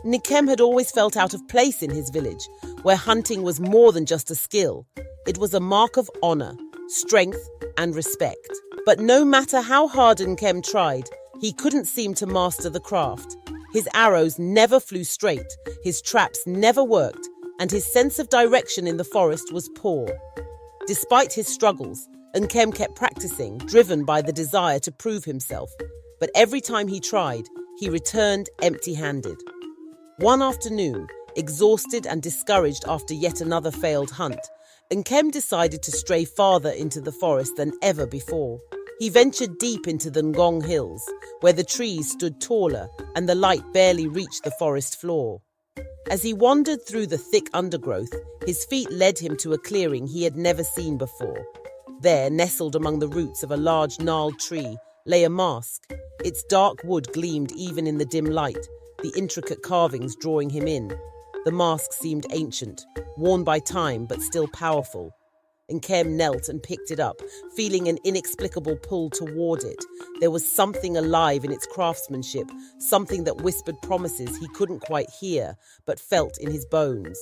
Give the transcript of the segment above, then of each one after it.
Nkem had always felt out of place in his village, where hunting was more than just a skill. It was a mark of honor, strength, and respect. But no matter how hard Nkem tried, he couldn't seem to master the craft. His arrows never flew straight, his traps never worked, and his sense of direction in the forest was poor. Despite his struggles, Nkem kept practicing, driven by the desire to prove himself. But every time he tried, he returned empty-handed. One afternoon, exhausted and discouraged after yet another failed hunt, Nkem decided to stray farther into the forest than ever before. He ventured deep into the Ngong Hills, where the trees stood taller and the light barely reached the forest floor. As he wandered through the thick undergrowth, his feet led him to a clearing he had never seen before. There, nestled among the roots of a large gnarled tree, lay a mask. Its dark wood gleamed even in the dim light, the intricate carvings drawing him in. The mask seemed ancient, worn by time but still powerful. Nkem knelt and picked it up, feeling an inexplicable pull toward it. There was something alive in its craftsmanship, something that whispered promises he couldn't quite hear, but felt in his bones.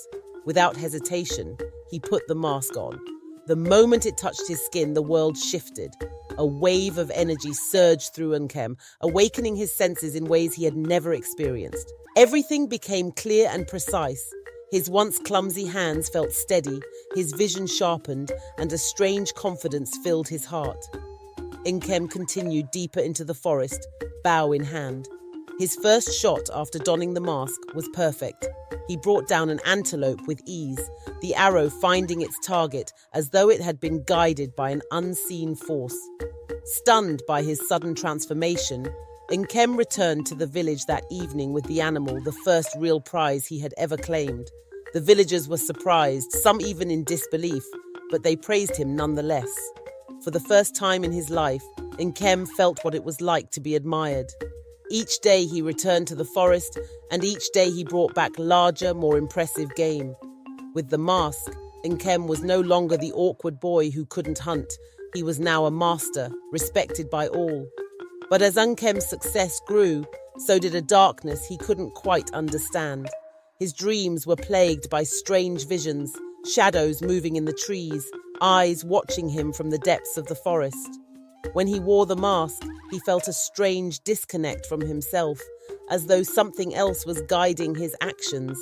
Without hesitation, he put the mask on. The moment it touched his skin, the world shifted. A wave of energy surged through Nkem, awakening his senses in ways he had never experienced. Everything became clear and precise. His once clumsy hands felt steady, his vision sharpened, and a strange confidence filled his heart. Nkem continued deeper into the forest, bow in hand. His first shot after donning the mask was perfect. He brought down an antelope with ease, the arrow finding its target as though it had been guided by an unseen force. Stunned by his sudden transformation, Nkem returned to the village that evening with the animal, the first real prize he had ever claimed. The villagers were surprised, some even in disbelief, but they praised him nonetheless. For the first time in his life, Nkem felt what it was like to be admired. Each day he returned to the forest, and each day he brought back larger, more impressive game. With the mask, Nkem was no longer the awkward boy who couldn't hunt. He was now a master, respected by all. But as Nkem's success grew, so did a darkness he couldn't quite understand. His dreams were plagued by strange visions, shadows moving in the trees, eyes watching him from the depths of the forest. When he wore the mask, he felt a strange disconnect from himself, as though something else was guiding his actions.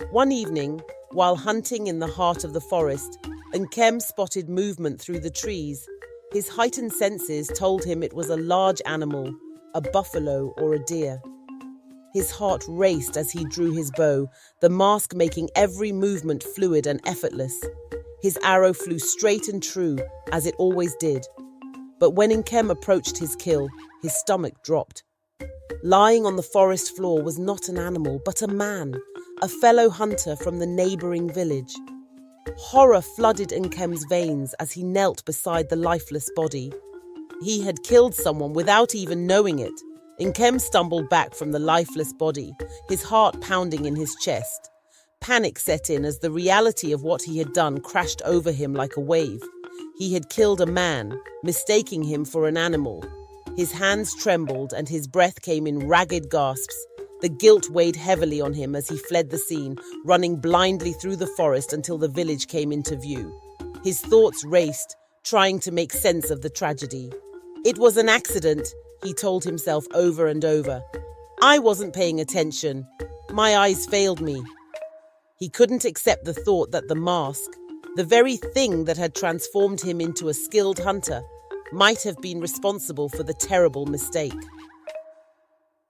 One evening, while hunting in the heart of the forest, Nkem spotted movement through the trees. His heightened senses told him it was a large animal, a buffalo or a deer. His heart raced as he drew his bow, the mask making every movement fluid and effortless. His arrow flew straight and true, as it always did. But when Nkem approached his kill, his stomach dropped. Lying on the forest floor was not an animal, but a man, a fellow hunter from the neighboring village. Horror flooded Nkem's veins as he knelt beside the lifeless body. He had killed someone without even knowing it. Nkem stumbled back from the lifeless body, his heart pounding in his chest. Panic set in as the reality of what he had done crashed over him like a wave. He had killed a man, mistaking him for an animal. His hands trembled and his breath came in ragged gasps. The guilt weighed heavily on him as he fled the scene, running blindly through the forest until the village came into view. His thoughts raced, trying to make sense of the tragedy. It was an accident, he told himself over and over. I wasn't paying attention. My eyes failed me. He couldn't accept the thought that the mask, the very thing that had transformed him into a skilled hunter, might have been responsible for the terrible mistake.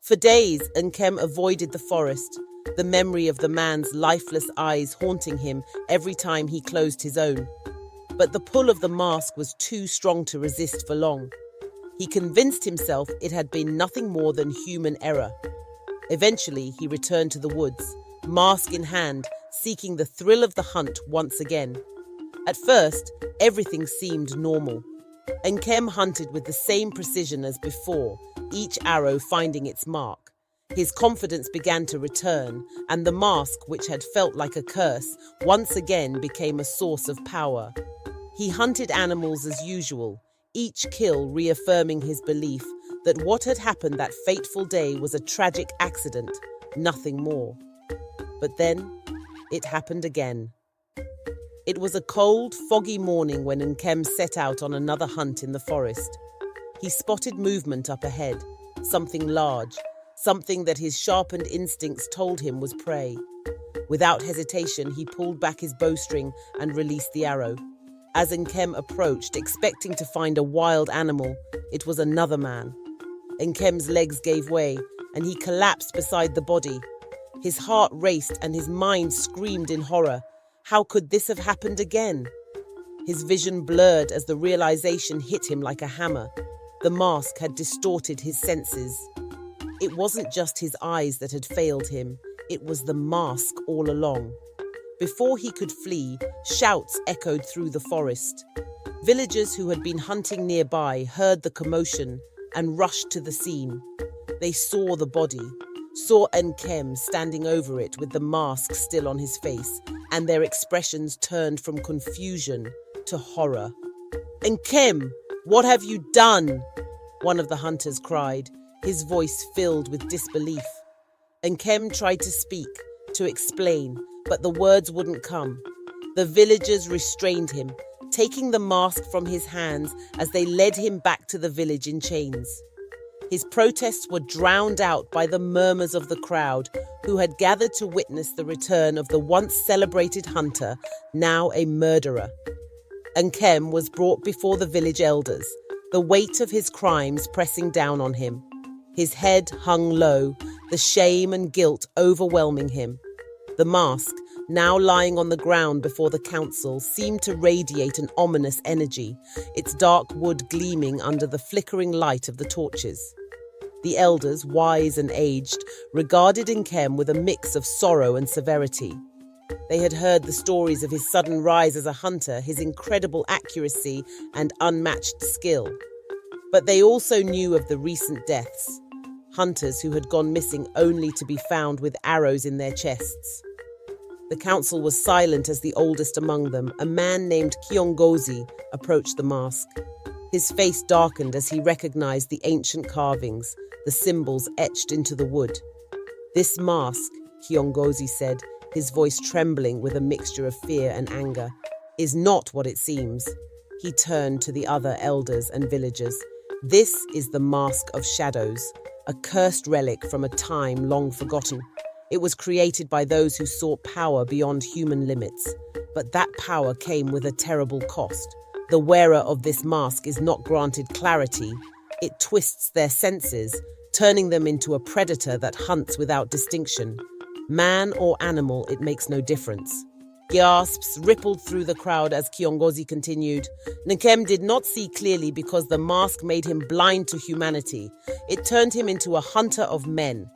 For days, Nkem avoided the forest, the memory of the man's lifeless eyes haunting him every time he closed his own. But the pull of the mask was too strong to resist for long. He convinced himself it had been nothing more than human error. Eventually, he returned to the woods, mask in hand, seeking the thrill of the hunt once again. At first, everything seemed normal. Nkem hunted with the same precision as before, each arrow finding its mark. His confidence began to return, and the mask, which had felt like a curse, once again became a source of power. He hunted animals as usual, each kill reaffirming his belief that what had happened that fateful day was a tragic accident, nothing more. But then, it happened again. It was a cold, foggy morning when Nkem set out on another hunt in the forest. He spotted movement up ahead, something large, something that his sharpened instincts told him was prey. Without hesitation, he pulled back his bowstring and released the arrow. As Nkem approached, expecting to find a wild animal, it was another man. Nkem's legs gave way, and he collapsed beside the body. His heart raced and his mind screamed in horror. How could this have happened again? His vision blurred as the realization hit him like a hammer. The mask had distorted his senses. It wasn't just his eyes that had failed him. It was the mask all along. Before he could flee, shouts echoed through the forest. Villagers who had been hunting nearby heard the commotion and rushed to the scene. They saw the body, saw Nkem standing over it with the mask still on his face, and their expressions turned from confusion to horror. "Nkem, what have you done?" one of the hunters cried, his voice filled with disbelief. Nkem tried to speak, to explain, but the words wouldn't come. The villagers restrained him, taking the mask from his hands as they led him back to the village in chains. His protests were drowned out by the murmurs of the crowd, who had gathered to witness the return of the once celebrated hunter, now a murderer. Nkem was brought before the village elders, the weight of his crimes pressing down on him. His head hung low, the shame and guilt overwhelming him. The mask, now lying on the ground before the council, seemed to radiate an ominous energy, its dark wood gleaming under the flickering light of the torches. The elders, wise and aged, regarded Nkem with a mix of sorrow and severity. They had heard the stories of his sudden rise as a hunter, his incredible accuracy and unmatched skill. But they also knew of the recent deaths, hunters who had gone missing only to be found with arrows in their chests. The council was silent as the oldest among them, a man named Kiongozi, approached the mask. His face darkened as he recognized the ancient carvings, the symbols etched into the wood. "This mask," Kiongozi said, his voice trembling with a mixture of fear and anger, "is not what it seems." He turned to the other elders and villagers. "This is the Mask of Shadows, a cursed relic from a time long forgotten. It was created by those who sought power beyond human limits. But that power came with a terrible cost. The wearer of this mask is not granted clarity. It twists their senses, turning them into a predator that hunts without distinction. Man or animal, it makes no difference." Gasps rippled through the crowd as Kiongozi continued. Nkem did not see clearly because the mask made him blind to humanity. It turned him into a hunter of men.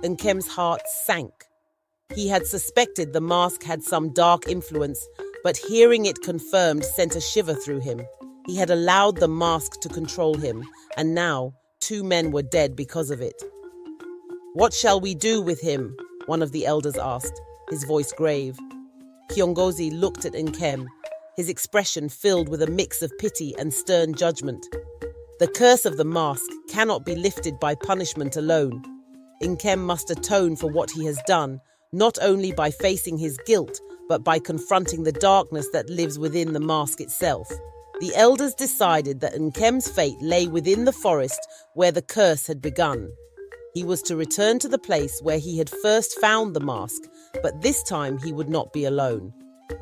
Nkem's heart sank. He had suspected the mask had some dark influence, but hearing it confirmed sent a shiver through him. He had allowed the mask to control him, and now 2 men were dead because of it. "What shall we do with him?" one of the elders asked, his voice grave. Kiongozi looked at Nkem, his expression filled with a mix of pity and stern judgment. "The curse of the mask cannot be lifted by punishment alone. Nkem must atone for what he has done, not only by facing his guilt, but by confronting the darkness that lives within the mask itself." The elders decided that Nkem's fate lay within the forest where the curse had begun. He was to return to the place where he had first found the mask, but this time he would not be alone.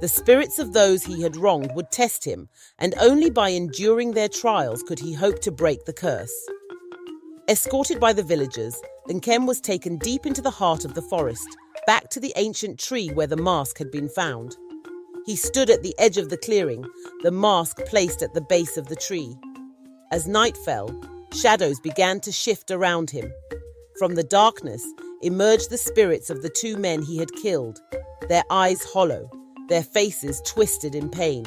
The spirits of those he had wronged would test him, and only by enduring their trials could he hope to break the curse. Escorted by the villagers, Nkem was taken deep into the heart of the forest, back to the ancient tree where the mask had been found. He stood at the edge of the clearing, the mask placed at the base of the tree. As night fell, shadows began to shift around him. From the darkness emerged the spirits of the 2 men he had killed, their eyes hollow, their faces twisted in pain.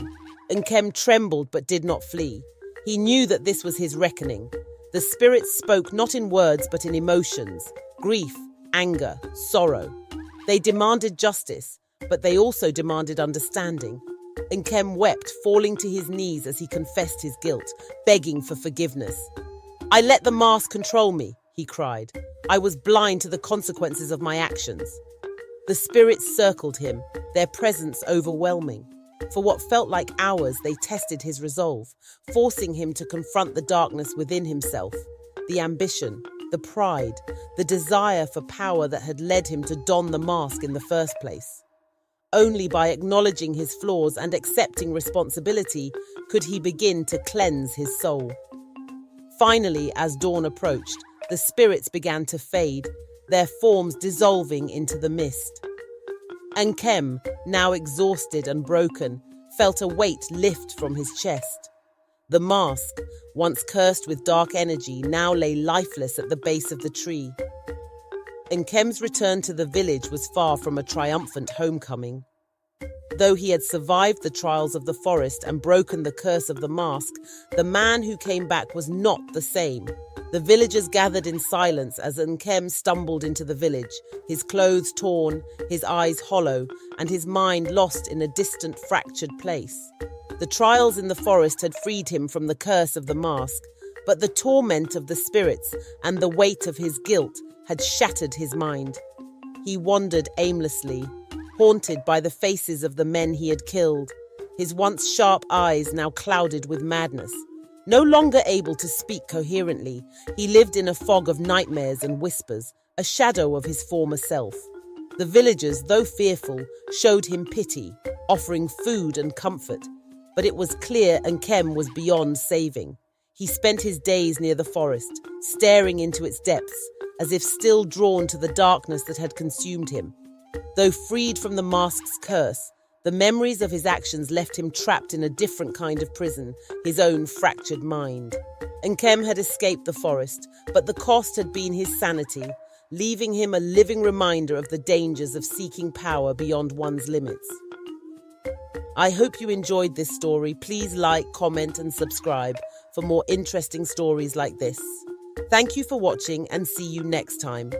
Nkem trembled but did not flee. He knew that this was his reckoning. The spirits spoke not in words but in emotions, grief, anger, sorrow. They demanded justice, but they also demanded understanding. Nkem wept, falling to his knees as he confessed his guilt, begging for forgiveness. "I let the mask control me. he cried. "I was blind to the consequences of my actions." The spirits circled him, their presence overwhelming. For what felt like hours, they tested his resolve, forcing him to confront the darkness within himself, the ambition, the pride, the desire for power that had led him to don the mask in the first place. Only by acknowledging his flaws and accepting responsibility could he begin to cleanse his soul. Finally, as dawn approached, the spirits began to fade, their forms dissolving into the mist. Nkem, now exhausted and broken, felt a weight lift from his chest. The mask, once cursed with dark energy, now lay lifeless at the base of the tree. Nkem's return to the village was far from a triumphant homecoming. Though he had survived the trials of the forest and broken the curse of the mask, the man who came back was not the same. The villagers gathered in silence as Nkem stumbled into the village, his clothes torn, his eyes hollow, and his mind lost in a distant, fractured place. The trials in the forest had freed him from the curse of the mask, but the torment of the spirits and the weight of his guilt had shattered his mind. He wandered aimlessly, haunted by the faces of the men he had killed, his once sharp eyes now clouded with madness. No longer able to speak coherently, he lived in a fog of nightmares and whispers, a shadow of his former self. The villagers, though fearful, showed him pity, offering food and comfort. But it was clear Nkem was beyond saving. He spent his days near the forest, staring into its depths, as if still drawn to the darkness that had consumed him. Though freed from the mask's curse, the memories of his actions left him trapped in a different kind of prison, his own fractured mind. Nkem had escaped the forest, but the cost had been his sanity, leaving him a living reminder of the dangers of seeking power beyond one's limits. I hope you enjoyed this story. Please like, comment, and subscribe for more interesting stories like this. Thank you for watching and see you next time.